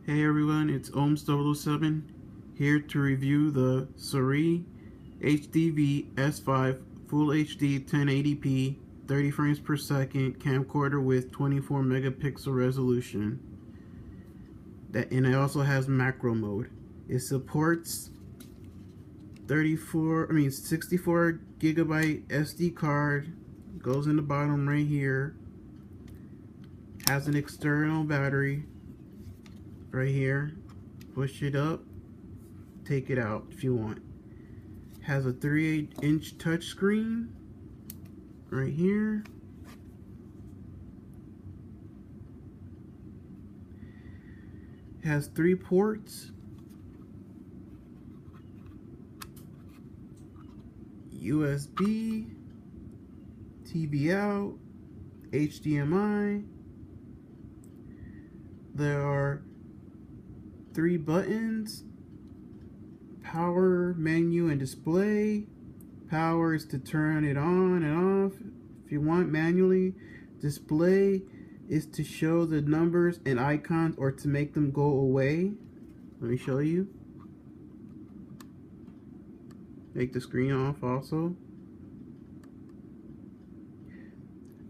Hey everyone, it's Ohms007 here to review the Seree HDV-S5 Full HD 1080p 30 frames per second camcorder with 24 megapixel resolution. And it also has macro mode. It supports 64 gigabyte SD card, goes in the bottom right here, has an external battery right here, push it up, take it out if you want. Has a 3/8-inch touchscreen right here. Has 3 ports, USB, TV Out, HDMI. There are 3 buttons: power, menu, and display. Power is to turn it on and off if you want manually. Display is to show the numbers and icons or to make them go away. Let me show you. Make the screen off also.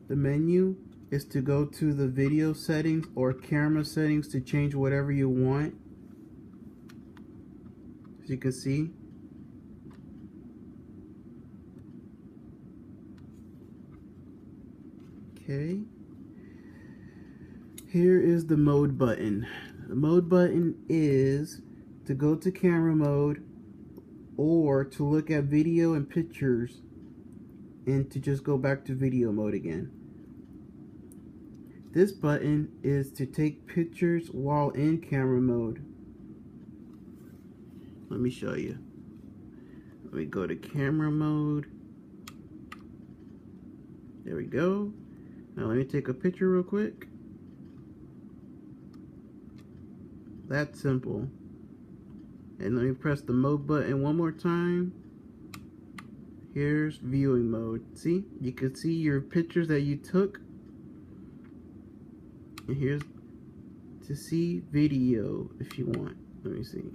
The menu is to go to the video settings or camera settings to change whatever you want. As you can see, okay, here is the mode button. The mode button is to go to camera mode or to look at video and pictures and to just go back to video mode again. This button is to take pictures while in camera mode. Let me show you. Let me go to camera mode. There we go. Now let me take a picture real quick. That's simple. And let me press the mode button one more time. Here's viewing mode. See? You can see your pictures that you took. And here's to see video if you want. Let me see.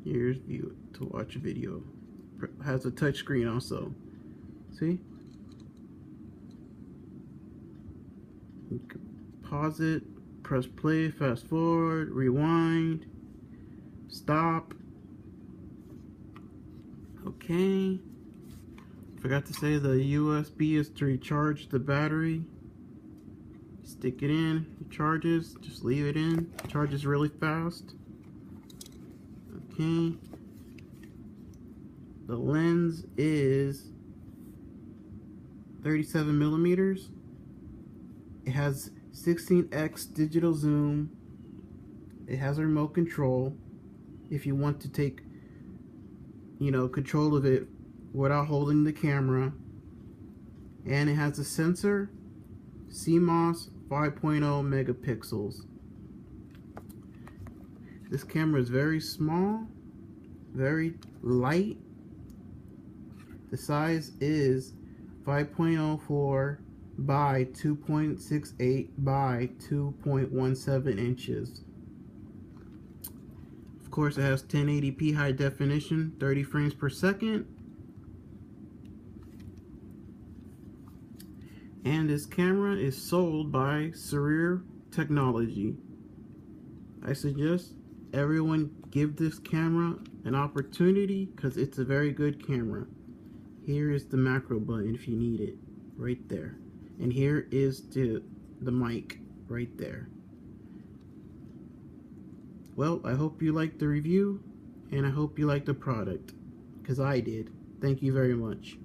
Here's view to watch a video. Has a touch screen also. See? You can pause it, press play, fast forward, rewind, stop. Okay. Forgot to say the USB is to recharge the battery. Stick it in, it charges, just leave it in. It charges really fast. Okay. The lens is 37 millimeters. It has 16x digital zoom. It has a remote control if you want to take, control of it without holding the camera. And it has a sensor, CMOS 5.0 megapixels. This camera is very small, very light. The size is 5.04 by 2.68 by 2.17 inches. Of course, it has 1080p high definition, 30 frames per second. And this camera is sold by Sereer Technology. I suggest everyone give this camera an opportunity because it's a very good camera. Here is the macro button if you need it, right there. And here is the mic right there. Well, I hope you liked the review and I hope you liked the product because I did. Thank you very much.